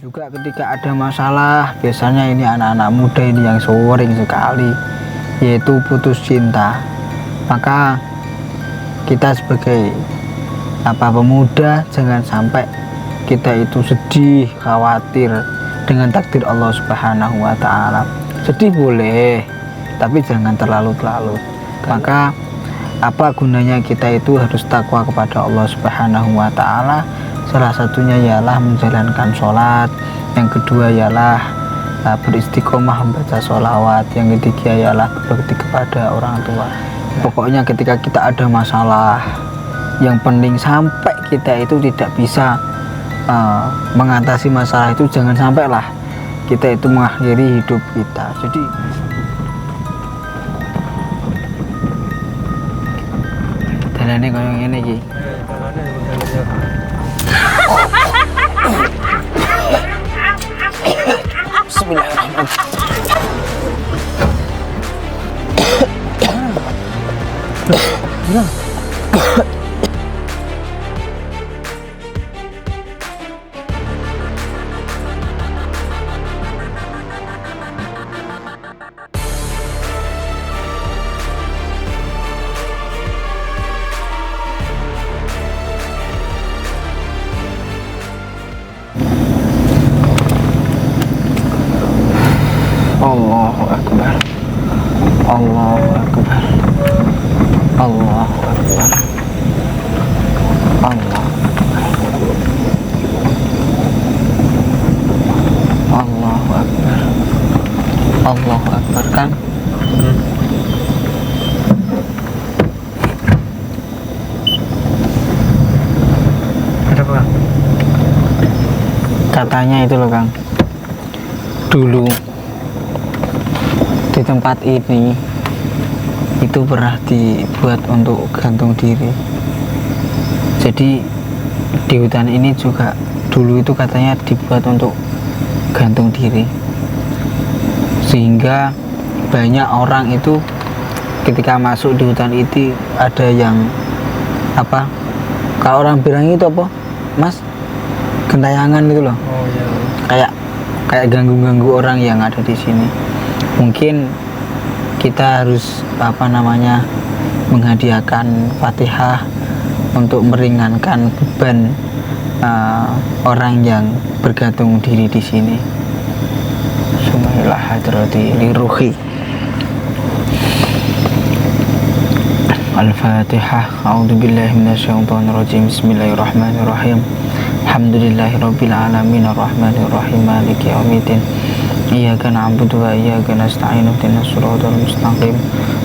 juga ketika ada masalah, biasanya ini anak-anak muda ini yang sering sekali, yaitu putus cinta. Maka kita sebagai pemuda, jangan sampai kita itu sedih, khawatir dengan takdir Allah Subhanahu wa Ta'ala. Sedih boleh, tapi jangan terlalu-terlalu. Maka apa gunanya kita itu harus takwa kepada Allah Subhanahu wa Ta'ala. Salah satunya ialah menjalankan sholat, yang kedua ialah beristiqomah membaca sholawat, yang ketiga ialah berbakti kepada orang tua. Pokoknya ketika kita ada masalah, yang penting sampai kita itu tidak bisa mengatasi masalah itu, jangan sampailah kita itu mengakhiri hidup kita. Jadi dalane koyo ngene iki. Allahu Akbar, Allahu Akbar, Allahu Akbar, Allahu Akbar, Allahu Akbar, Allahu Akbar. Kan ada apa? Katanya itu loh Kang, dulu di tempat ini itu pernah dibuat untuk gantung diri. Jadi di hutan ini juga dulu itu katanya dibuat untuk gantung diri, sehingga banyak orang itu ketika masuk di hutan itu ada yang kalau orang bilang itu apa Mas, gentayangan itu loh. Oh iya. Kayak ganggu-ganggu orang yang ada di sini. Mungkin kita harus menghadiahkan Fatihah untuk meringankan beban orang yang bergantung diri di sini. Sumailah hadrati liruhi. Al-Fatihah. A'udzubillahi minasyaitonirrajim. Bismillahirrahmanirrahim. Alhamdulillahirabbil alamin arrahmanir rahim maliki yaumiddin. Iyyaka na'budu wa iyyaka nasta'in ihdinas siratal mustaqim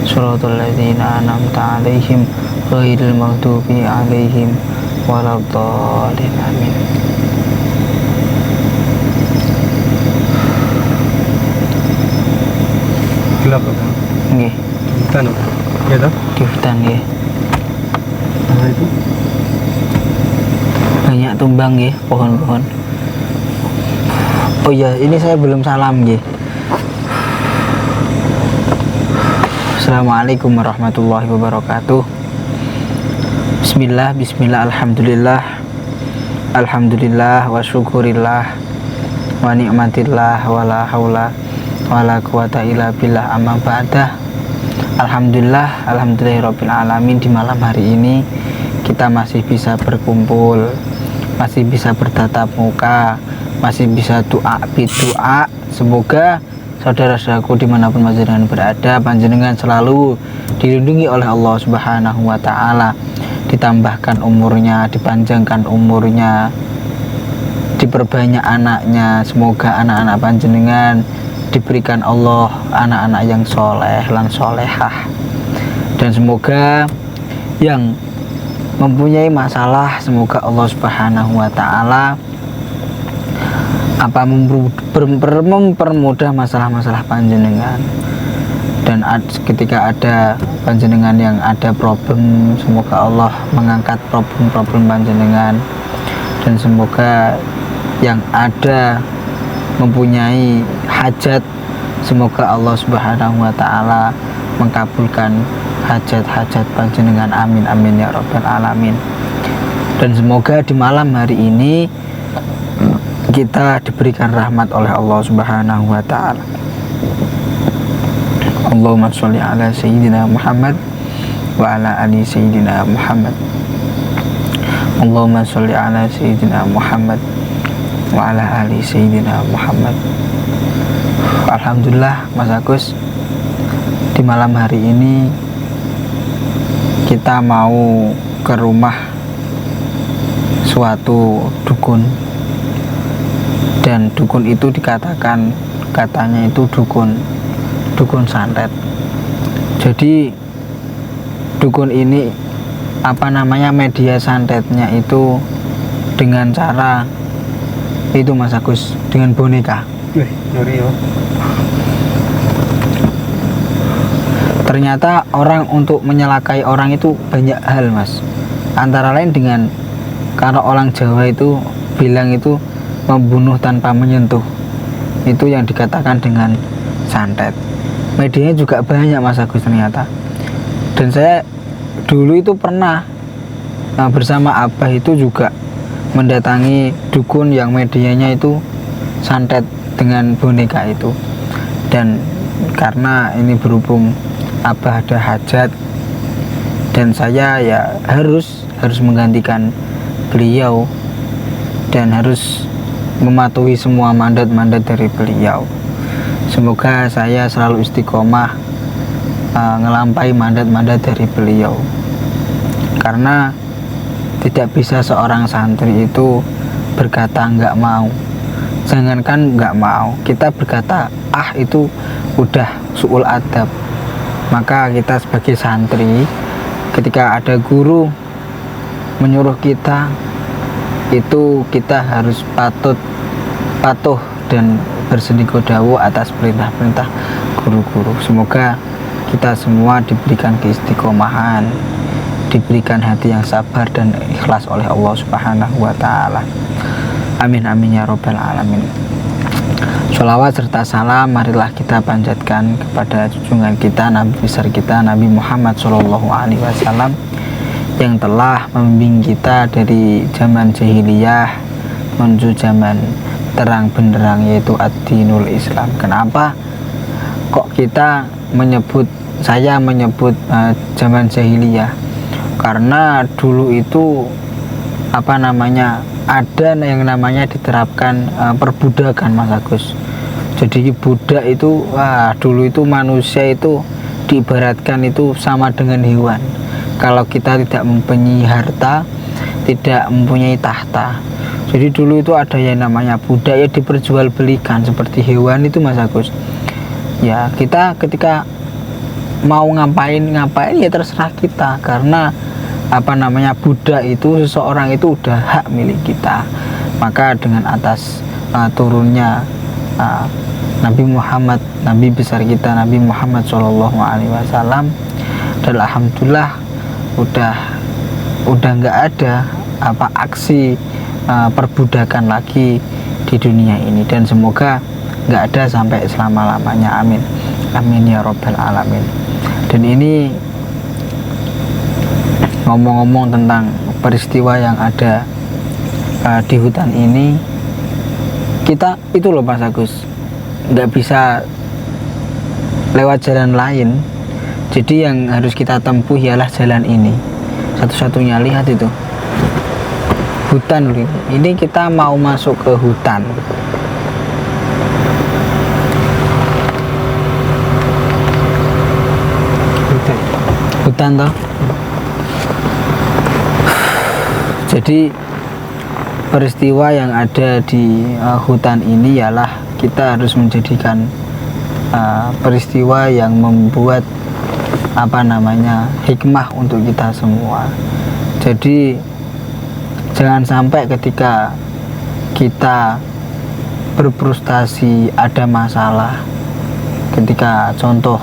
siratal ladzina an'amta 'alaihim ghairil maghdubi 'alaihim waladdallin. Amin. Gelap apa? Nggih. Hutan apa? Ya toh? Di hutan nggih. Apa itu? Banyak tumbang nggih, pohon-pohon. Oh iya, ini saya belum salam nggih. Assalamualaikum warahmatullahi wabarakatuh. Bismillah, alhamdulillah, alhamdulillah wa syukurillah wa ni'matillah wa la haula wa la quwata illa billah, amma ba'dah. Alhamdulillahirabbil alamin. Di malam hari ini kita masih bisa berkumpul, masih bisa bertatap muka, masih bisa doa. Semoga saudara-saudaraku dimanapun panjenengan berada, panjenengan selalu dilindungi oleh Allah Subhanahu wa Ta'ala, ditambahkan umurnya, dipanjangkan umurnya, diperbanyak anaknya. Semoga anak-anak panjenengan diberikan Allah anak-anak yang soleh lan solehah, dan semoga yang mempunyai masalah, semoga Allah Subhanahu wa Ta'ala mempermudah masalah-masalah panjenengan. Dan ketika ada panjenengan yang ada problem, semoga Allah mengangkat problem-problem panjenengan. Dan semoga yang ada mempunyai hajat, semoga Allah Subhanahu wa Ta'ala mengabulkan hajat-hajat panjenengan. Amin amin ya rabbal alamin. Dan semoga di malam hari ini kita diberikan rahmat oleh Allah Subhanahu wa taala. Allahumma sholli ala sayyidina Muhammad wa ala ali sayyidina Muhammad. Allahumma sholli ala sayyidina Muhammad wa ala ali sayyidina Muhammad. Alhamdulillah Mas Agus, di malam hari ini kita mau ke rumah suatu dukun, dan dukun itu dikatakan katanya itu dukun santet. Jadi dukun ini media santetnya itu dengan cara itu Mas Agus, dengan boneka. Ternyata orang untuk menyelakai orang itu banyak hal Mas, antara lain dengan kalau orang Jawa itu bilang itu membunuh tanpa menyentuh, itu yang dikatakan dengan santet. Medianya juga banyak Mas Agus ternyata. Dan saya dulu itu pernah bersama Abah itu juga mendatangi dukun yang medianya itu santet dengan boneka itu. Dan karena ini berhubung Abah ada hajat dan saya ya harus menggantikan beliau dan harus mematuhi semua mandat-mandat dari beliau. Semoga saya selalu istiqomah ngelampaui mandat-mandat dari beliau, karena tidak bisa seorang santri itu berkata nggak mau. Jangankan nggak mau, kita berkata itu udah su'ul adab. Maka kita sebagai santri, ketika ada guru menyuruh kita, itu kita harus patuh dan bersendiko dawu atas perintah-perintah guru-guru. Semoga kita semua diberikan keistiqomahan, diberikan hati yang sabar dan ikhlas oleh Allah Subhanahu wa taala. Amin amin ya robbal alamin. Sholawat serta salam marilah kita panjatkan kepada junjungan kita, Nabi besar kita, Nabi Muhammad Shallallahu Alaihi Wasallam, yang telah membimbing kita dari zaman jahiliyah menuju zaman terang benderang, yaitu ad-dinul Islam. Kenapa kok saya menyebut zaman jahiliyah? Karena dulu itu ada yang namanya diterapkan perbudakan Mas Agus. Jadi budak itu dulu itu manusia itu diibaratkan itu sama dengan hewan. Kalau kita tidak mempunyai harta, tidak mempunyai tahta. Jadi dulu itu ada yang namanya budak, ya diperjualbelikan seperti hewan itu Mas Agus. Ya kita ketika mau ngapain ya terserah kita, karena budak itu seseorang itu udah hak milik kita. Maka dengan atas turunnya Nabi Muhammad, Nabi besar kita Nabi Muhammad Shallallahu Alaihi Wasallam, dan alhamdulillah udah nggak ada aksi perbudakan lagi di dunia ini, dan semoga nggak ada sampai selama-lamanya. Amin amin ya robbal alamin. Dan ini ngomong-ngomong tentang peristiwa yang ada di hutan ini, kita itu loh Mas Agus, nggak bisa lewat jalan lain. Jadi yang harus kita tempuh ialah jalan ini satu-satunya. Lihat itu hutan loh, ini kita mau masuk ke hutan. Hutan toh. Jadi peristiwa yang ada di hutan ini ialah kita harus menjadikan peristiwa yang membuat hikmah untuk kita semua. Jadi jangan sampai ketika kita berfrustasi, ada masalah, ketika contoh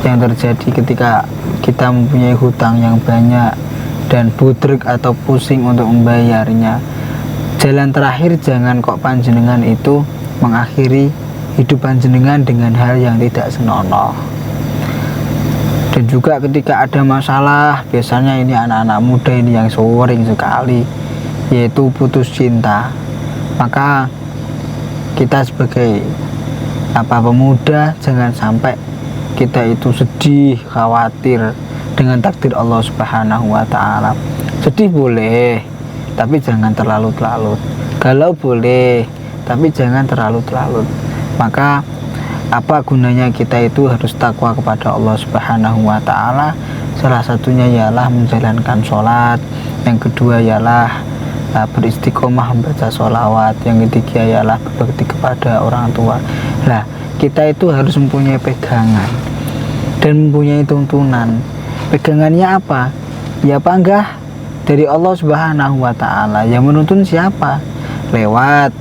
yang terjadi ketika kita mempunyai hutang yang banyak dan budrek atau pusing untuk membayarnya, jalan terakhir jangan kok panjenengan itu mengakhiri hidup panjenengan dengan hal yang tidak senonoh. Dan juga ketika ada masalah, biasanya ini anak-anak muda ini yang sering sekali, yaitu putus cinta. Maka kita sebagai pemuda jangan sampai kita itu sedih, khawatir dengan takdir Allah Subhanahu wa Ta'ala. Sedih boleh, tapi jangan terlalu-terlalu. Galau boleh, tapi jangan terlalu-terlalu. Maka apa gunanya kita itu harus takwa kepada Allah Subhanahu wa Ta'ala? Salah satunya ialah menjalankan sholat, yang kedua ialah beristiqomah membaca sholawat, yang ketiga ialah berbakti kepada orang tua. Nah, kita itu harus mempunyai pegangan dan mempunyai tuntunan. Pegangannya apa? Ya enggak dari Allah Subhanahu wa Ta'ala. Yang menuntun siapa? Lewat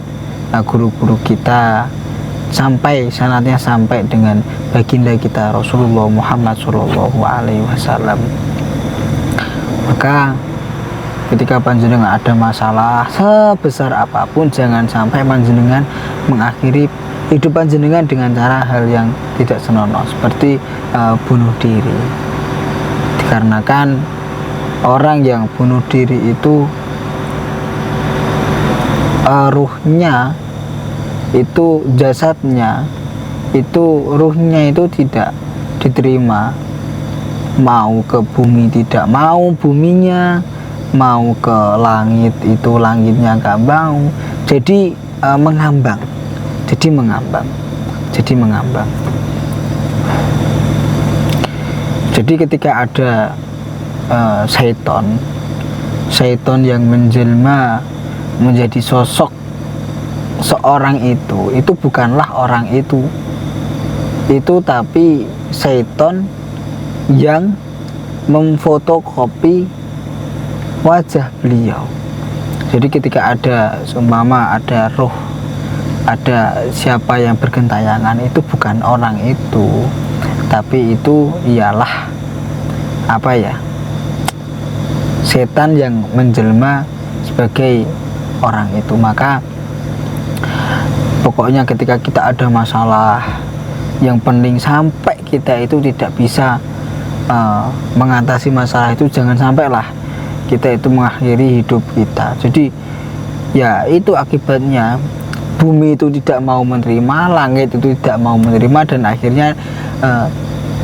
guru-guru kita, sampai sanatnya sampai dengan baginda kita Rasulullah Muhammad Shallallahu Alaihi Wasallam. Maka ketika panjenengan ada masalah sebesar apapun, jangan sampai panjenengan mengakhiri hidup panjenengan dengan cara hal yang tidak senonoh seperti bunuh diri. Dikarenakan orang yang bunuh diri itu ruhnya itu, jasadnya itu, ruhnya itu tidak diterima, mau ke bumi tidak mau buminya, mau ke langit itu langitnya gak mau, jadi mengambang. Jadi ketika ada syaitan yang menjelma menjadi sosok seorang itu bukanlah orang itu, tapi syaitan yang memfotokopi wajah beliau. Jadi ketika ada seumpama ada roh, ada siapa yang bergentayangan, itu bukan orang itu, tapi itu ialah setan yang menjelma sebagai orang itu. Maka pokoknya ketika kita ada masalah, yang penting sampai kita itu tidak bisa mengatasi masalah itu, jangan sampailah kita itu mengakhiri hidup kita. Jadi ya itu akibatnya, bumi itu tidak mau menerima, langit itu tidak mau menerima, dan akhirnya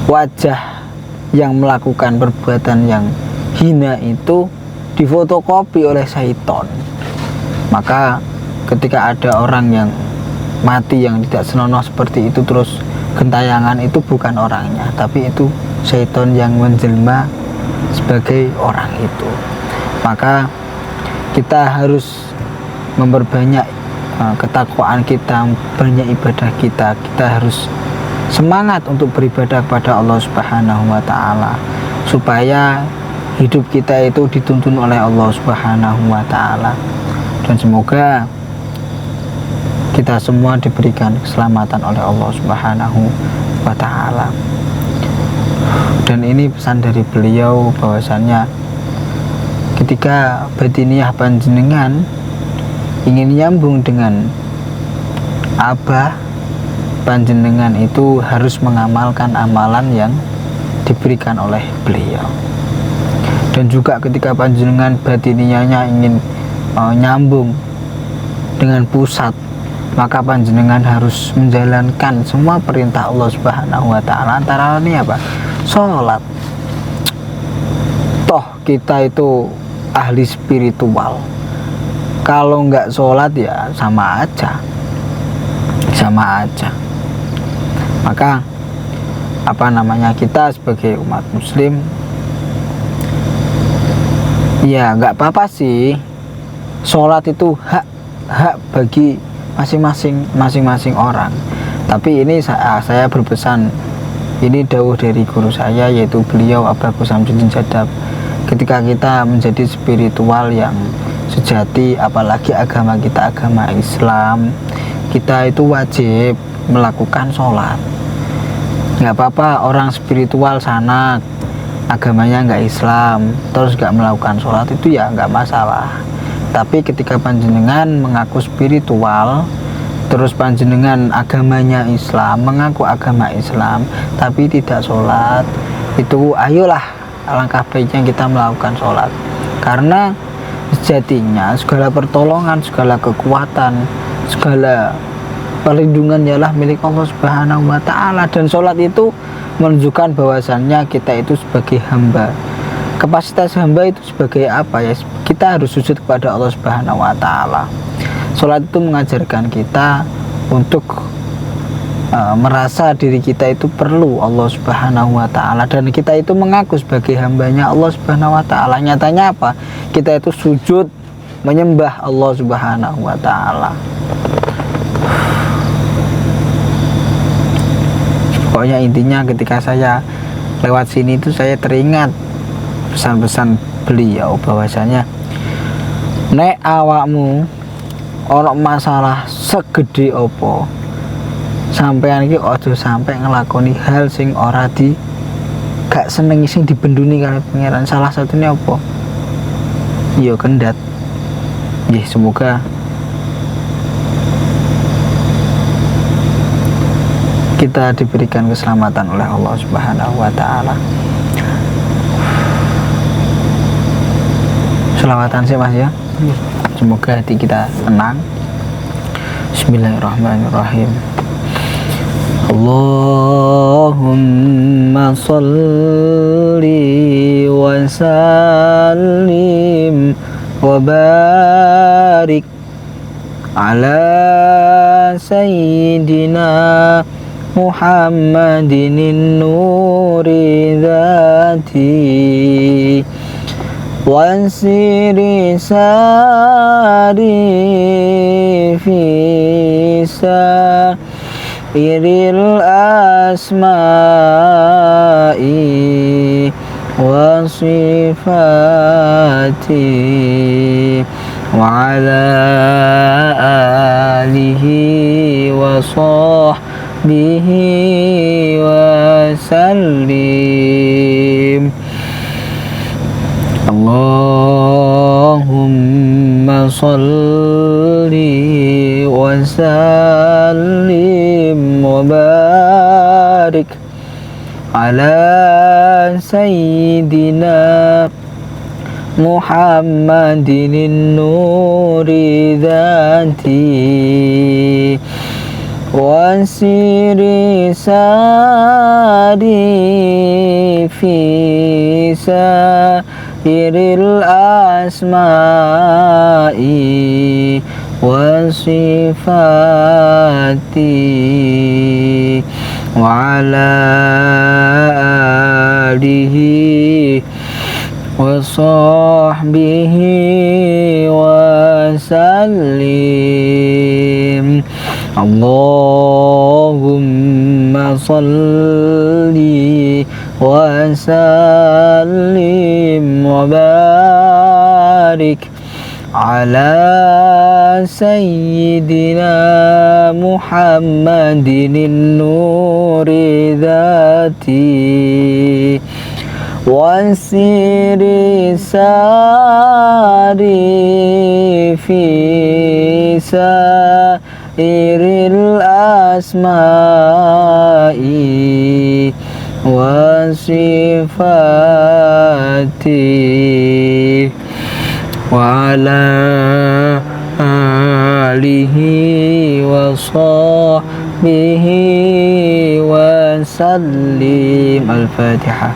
wajah yang melakukan perbuatan yang hina itu difotokopi oleh syaitan. Maka ketika ada orang yang mati yang tidak senonoh seperti itu, terus gentayangan, itu bukan orangnya, tapi itu syaitan yang menjelma sebagai orang itu. Maka kita harus memperbanyak ketakwaan kita, banyak ibadah kita. Kita harus semangat untuk beribadah kepada Allah Subhanahu wa Ta'ala, supaya hidup kita itu dituntun oleh Allah Subhanahu wa Ta'ala. Dan semoga kita semua diberikan keselamatan oleh Allah Subhanahu wa Ta'ala. Dan ini pesan dari beliau, bahwasannya ketika batiniah panjenengan ingin nyambung dengan abah panjenengan, itu harus mengamalkan amalan yang diberikan oleh beliau. Dan juga ketika panjenengan batiniahnya ingin nyambung dengan pusat, maka panjenengan harus menjalankan semua perintah Allah Subhanahu wa Ta'ala. Antara lain apa? Sholat. Toh kita itu ahli spiritual, kalau nggak sholat ya sama aja. Maka kita sebagai umat muslim ya nggak apa-apa sih, sholat itu hak bagi masing-masing orang. Tapi ini saya berpesan, ini dawuh dari guru saya, yaitu beliau Abah Samsudin Jadab. Ketika kita menjadi spiritual yang sejati, apalagi agama kita agama Islam, kita itu wajib melakukan sholat. Nggak apa-apa orang spiritual sana agamanya nggak Islam terus nggak melakukan sholat, itu ya nggak masalah. Tapi ketika panjenengan mengaku spiritual, terus panjenengan agamanya Islam, mengaku agama Islam, tapi tidak sholat, itu ayolah, alangkah baiknya kita melakukan sholat. Karena sejatinya segala pertolongan, segala kekuatan, segala perlindungan ialah milik Allah Subhanahu wa taala, dan sholat itu menunjukkan bahwasannya kita itu sebagai hamba. Kapasitas hamba itu sebagai apa ya? Kita harus sujud kepada Allah Subhanahu wa taala. Sholat itu mengajarkan kita untuk merasa diri kita itu perlu Allah Subhanahu wa taala, dan kita itu mengaku sebagai hambanya Allah Subhanahu wa taala. Nyatanya apa? Kita itu sujud menyembah Allah Subhanahu wa taala. Pokoknya intinya ketika saya lewat sini itu saya teringat pesan-pesan beliau bahwasanya nek awakmu ono masalah segede opo, sampean iki ojo sampai ngelakoni hal sing ora gak seneng, sing dibenduni karo pangeran. Salah satunya apa? Yo kendat. Nggih, semoga kita diberikan keselamatan oleh Allah Subhanahu wa taala. Selawatan sih Mas ya. Semoga hati kita tenang. Bismillahirrahmanirrahim. Allahumma salli wa sallim wa barik ala sayyidina Muhammadin nuri dhati wa siri sari fisa iril asma'i wa sifati wa ala alihi wa sahbihi wa sallim. Allahumma salli wa sallim wa barik ala sayyidina Muhammadin nuri dhati wa siri sari fisa iril asma'i wa sifati wa ala alihi wa sahbihi wa sallim. Allahumma salli wa sallim wa barik ala sayyidina Muhammadin nuri dhati wa siri sari fisa iril asma'i wa sifati wa ala alihi wa sahbihi wa sallim. Al-Fatihah.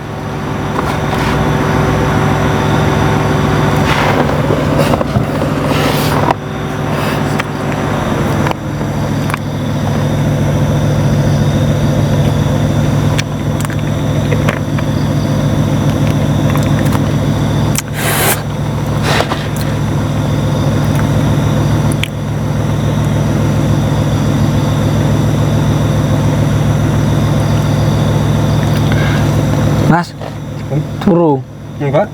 Mas, turu. Enggak.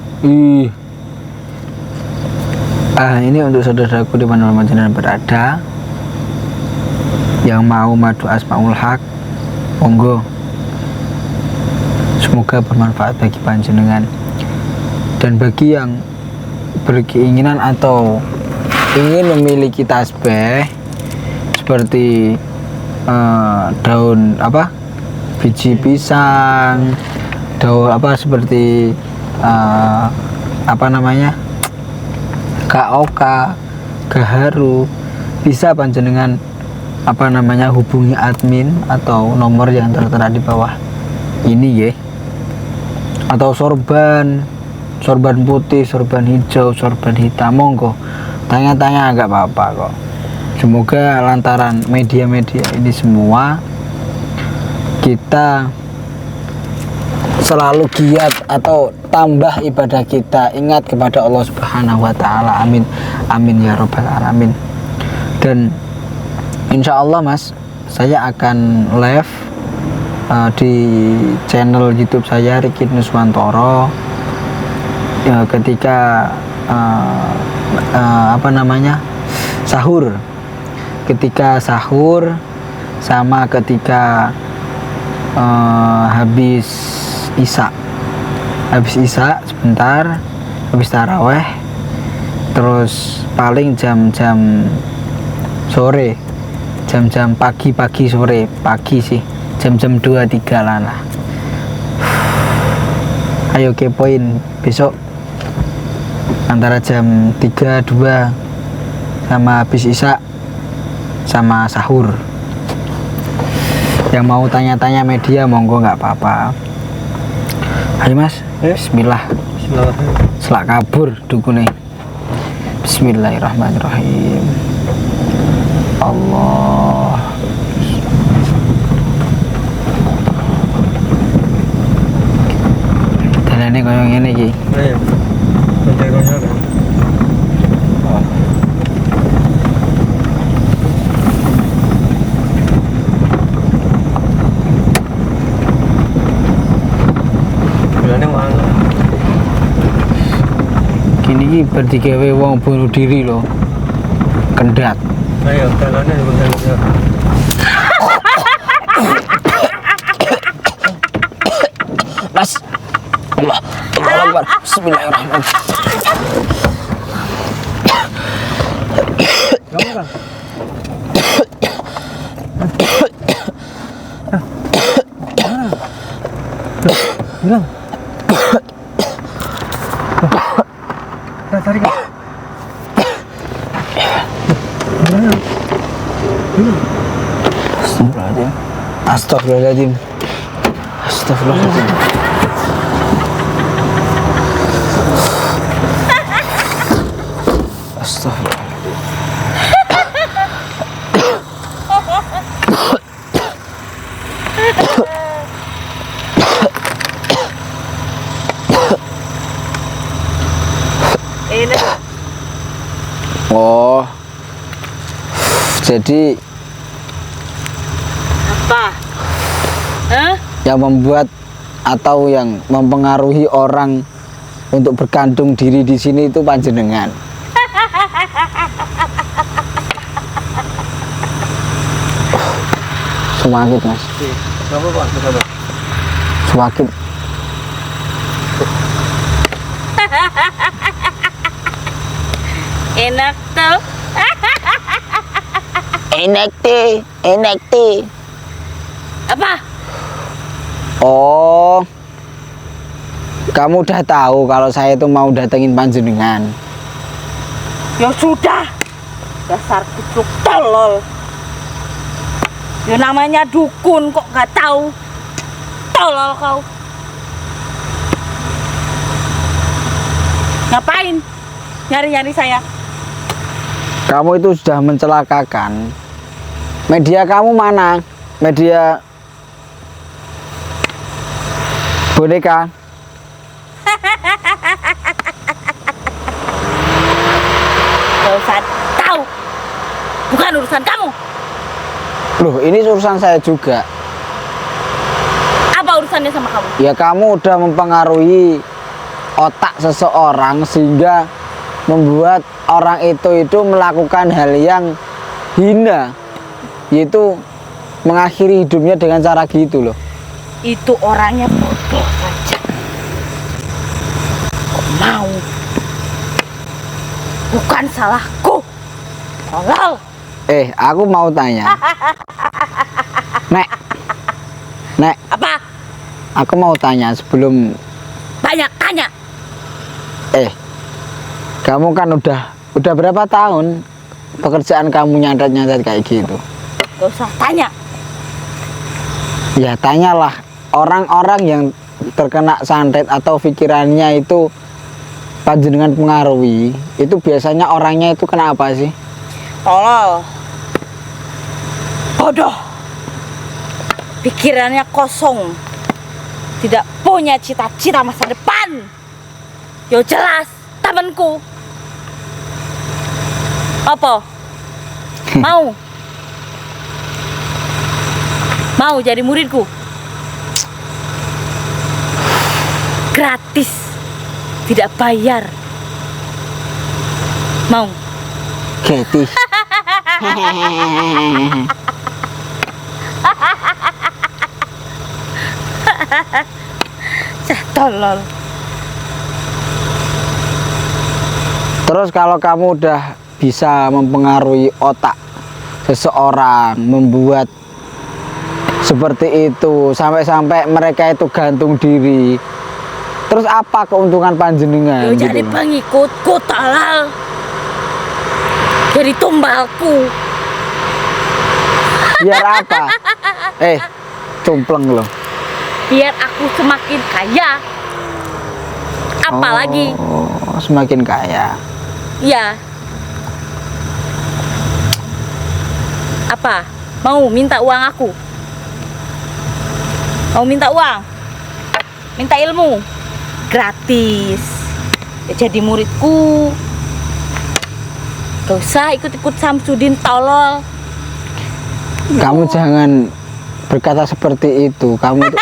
Ini untuk saudaraku di mana-mana jenengan berada yang mau madu Asmaul Haq, monggo. Semoga bermanfaat bagi panjenengan. Dan bagi yang berkeinginan atau ingin memiliki tasbih seperti daun biji pisang, daun seperti KOK, gaharu, bisa panjenengan hubungi admin atau nomor yang tertera di bawah ini ya, atau sorban putih, sorban hijau, sorban hitam, monggo tanya-tanya, agak apa-apa kok. Semoga lantaran media-media ini semua kita selalu giat atau tambah ibadah kita, ingat kepada Allah Subhanahu wa taala. Amin amin ya robbal alamin. Dan insya Allah Mas, saya akan live di channel YouTube saya Riki Nuswantoro ketika sahur, sama ketika habis isya sebentar, habis taraweh, terus paling jam-jam sore, jam-jam pagi sih, jam-jam 2-3 lah. Ayo kepoin besok antara jam 3-2 sama habis isya sama sahur. Yang mau tanya-tanya media monggo, nggak apa-apa. Ayo Mas, bismillah. Selak kabur dukune. Bismillahirrahmanirrahim. Allah. Dalane koyo ngene iki. Ayo. Konco-konco kan. Kini berdigawe wong bunuh diri loh, kendat. Ayo, kalane konco. Mas, Allah Akbar. Bismillahirrahmanirrahim. Kamu kan? Bilang. Tarik kan? Astagfirullahaladzim. Oh, jadi apa? Yang membuat atau yang mempengaruhi orang untuk berkandung diri di sini itu panjenengan. Sewakit Mas. Kenapa Pak? Kenapa? Sewakit. Enak tuh. Enak teh. Apa? Oh, kamu udah tahu kalau saya itu mau datengin panjenengan. Ya sudah, dasar kucuk tolol. Ya namanya dukun kok nggak tahu. Tolol kau. Ngapain? Nyari-nyari saya. Kamu itu sudah mencelakakan. Media kamu mana? Media boneka. Gak usah tahu. Bukan urusan kamu. Loh, ini urusan saya juga. Apa urusannya sama kamu? Ya kamu udah mempengaruhi otak seseorang sehingga membuat orang itu melakukan hal yang hina, yaitu mengakhiri hidupnya dengan cara gitu loh. Itu orangnya bodoh saja. Kok mau? Bukan salahku. Tolol. Aku mau tanya. Nek. Apa? Aku mau tanya sebelum Banyak tanya. Kamu kan udah berapa tahun pekerjaan kamu nyantet kayak gitu? Gak usah tanya. Ya tanyalah orang-orang yang terkena santet atau pikirannya itu panjenengan pengaruhi, itu biasanya orangnya itu kena apa sih? Tolol. Bodoh. Pikirannya kosong. Tidak punya cita-cita masa depan. Yo jelas, temanku. Apa? Mau? Mau jadi muridku? Gratis. Tidak bayar. Mau? Gratis. Cah tolol. Terus kalau kamu udah bisa mempengaruhi otak seseorang, membuat seperti itu sampai-sampai mereka itu gantung diri, terus apa keuntungan panjenengan? Yo jadi gitu? pengikutku tolol. Jadi tumbalku. Biar apa? Cumpleng loh. Biar aku semakin kaya. Apalagi? Oh, semakin kaya. Ya. Apa? Mau minta uang aku? Mau minta uang? Minta ilmu? Gratis. Ya jadi muridku. Gak usah ikut-ikut Samsudin tolol. Kamu jangan berkata seperti itu. Kamu itu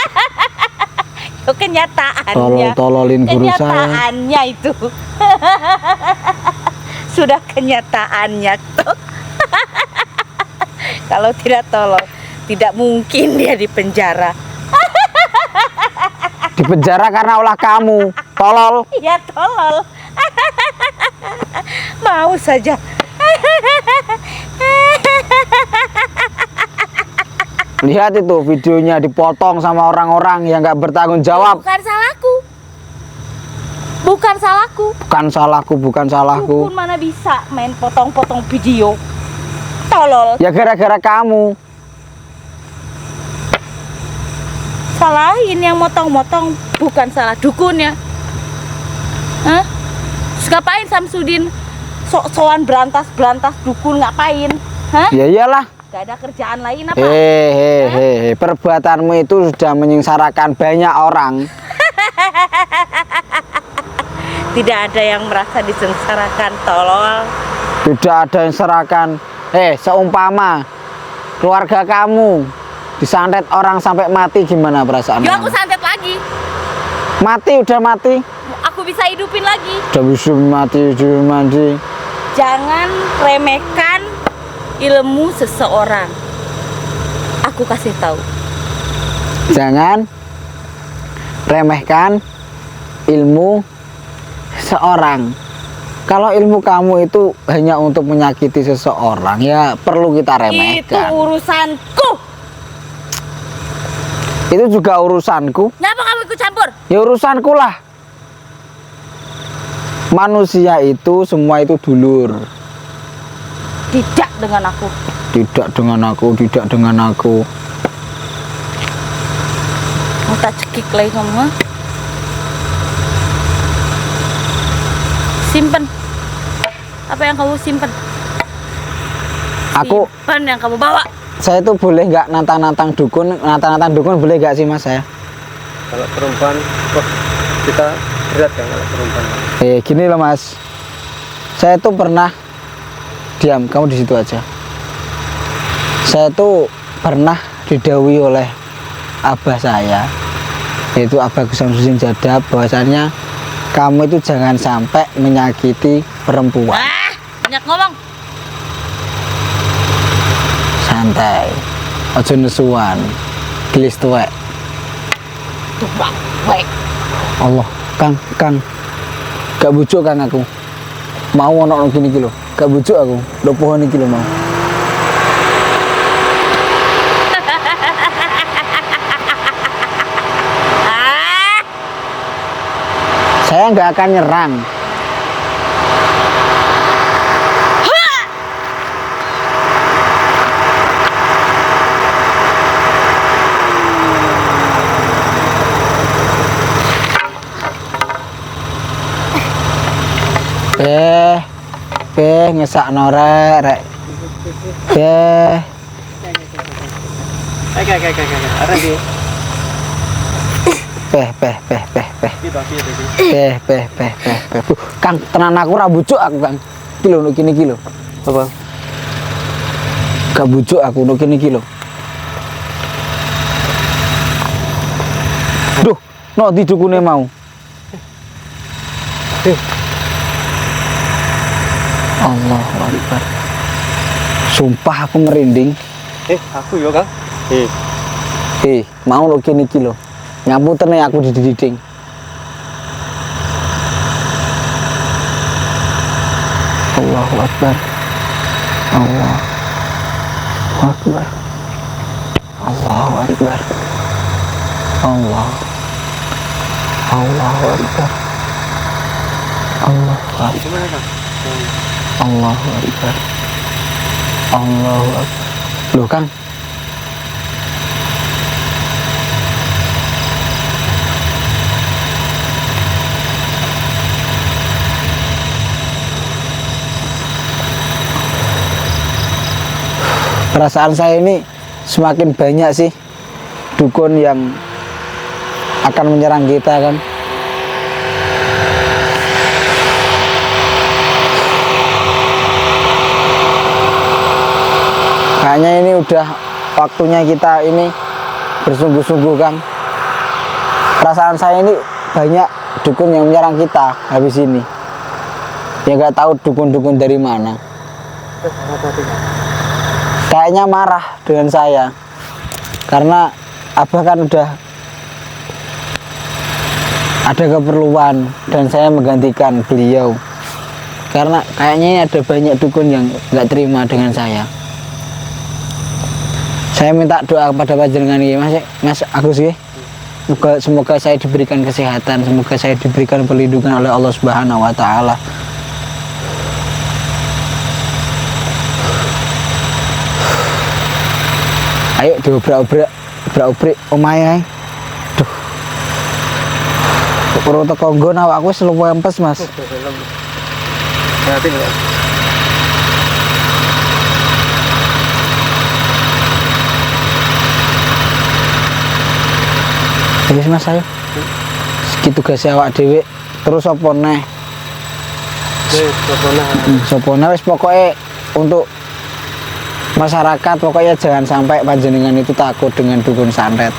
Itu kenyataannya. tololin guru saya. Kenyataannya itu. Sudah kenyataannya tuh. Kalau tidak tolol, tidak mungkin dia di penjara. Di penjara karena ulah kamu, tolol. Iya tolol. Mau saja. Lihat itu videonya dipotong sama orang-orang yang nggak bertanggung jawab. Bukan salahku. Bukan salahku. Bukan salahku, bukan salahku. Dukun mana bisa main potong-potong video. Tolol. Ya gara-gara kamu. Salahin yang motong-motong, bukan salah dukunnya. Hah? Terus ngapain Samsudin sok-sokan berantas-berantas dukun ngapain? Hah? Ya iyalah. Gak ada kerjaan lain apa? Hehehe, perbuatanmu itu sudah menyengsarakan banyak orang. Tidak ada yang merasa disengsarakan, tolol. Tidak ada yang serahkan. Seumpama keluarga kamu disantet orang sampai mati, gimana perasaan Yuk aku kamu? santet lagi. Mati, udah mati. Aku bisa hidupin lagi. Udah bisa mati, udah mati. Jangan remehkan ilmu seseorang. Aku kasih tahu. Jangan remehkan ilmu seorang. Kalau ilmu kamu itu hanya untuk menyakiti seseorang, ya perlu kita Itu remehkan. urusanku. Itu juga urusanku. Kenapa kamu ikut campur? Ya urusanku lah. Manusia itu semua itu dulur. Tidak dengan aku. Tidak dengan aku, tidak dengan aku. Mau tak cekik lagi kamu, ha? Simpen. Apa yang kamu simpen? Aku, Simpen yang kamu bawa. saya itu boleh nggak nantang-nantang dukun, nantang-nantang dukun boleh nggak sih mas saya? Kalau perempuan, wah, kita berat kan kalau perempuan. Gini loh mas, saya tuh pernah diam, kamu di situ aja. Saya tuh pernah didhawuhi oleh abah saya, yaitu Abah Samsudin Jadab, bahwasannya kamu itu jangan sampai menyakiti perempuan. Banyak ngomong. Santai, ojo nesuan, gelis tuwek. Tuh, baik. Allah, Kang, gak bujuk Kang aku. Mau ono gini iki lho, gak bujuk aku. Lho pohon iki lho mau. Saya nggak akan nyerang. ngesak norek rek. Arek iki. Kang, tenan aku ra bujuk aku, Kang. Iki lho kene iki lho. Apa? Gak bujuk aku no kene iki lho. Duh, no di dukune mau. Allahu Akbar. Sumpah aku merinding. Aku yo, Kang. Mau lo kene iki lho. Nyamputan aku dididing. Allahu Akbar. Allahu Akbar. Allahu Akbar. Allahu Akbar. Allahu Akbar. Gimana, Kang? Allahu Akbar. Allahu Akbar. Loh, Kang. Perasaan saya ini semakin banyak sih dukun yang akan menyerang kita kan. Kayaknya ini udah waktunya kita ini bersungguh-sungguh, Kang. Perasaan saya ini banyak dukun yang menyerang kita habis ini. Ya nggak tahu dukun-dukun dari mana. Kayaknya marah dengan saya karena Abah kan udah ada keperluan dan saya menggantikan beliau, karena kayaknya ada banyak dukun yang nggak terima dengan saya. Saya minta doa kepada panjenengan ini, Mas Agus ya. Semoga saya diberikan kesehatan, semoga saya diberikan perlindungan oleh Allah Subhanahu wa taala. Ayo diobrak-obrak omahe ae. Duh. Ora teko nggon awakku wis lempes, Mas. Berarti enggak. Wis Mas ayo. Iki tugas awak dhewe. Terus apa neh? Sopo neh wis pokoke untuk masyarakat, pokoknya jangan sampai panjenengan itu takut dengan dukun santet.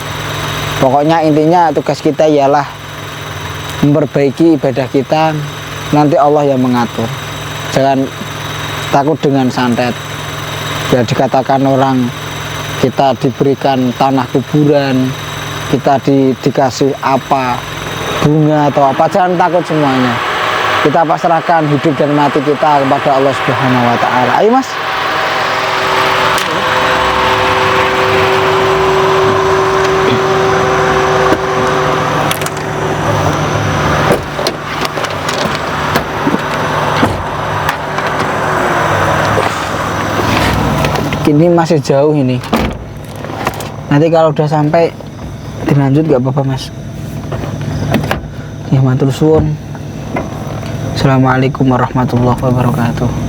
Pokoknya intinya tugas kita ialah memperbaiki ibadah kita, nanti Allah yang mengatur. Jangan takut dengan santet. Ya dikatakan orang kita diberikan tanah kuburan, kita dikasih apa, bunga atau apa, jangan takut semuanya. Kita pasrahkan hidup dan mati kita kepada Allah Subhanahu wa taala. Ayo Mas. Ini masih jauh ini. Nanti kalau udah sampai dilanjut gak apa-apa Mas. Ya matur suwun. Assalamualaikum warahmatullahi wabarakatuh.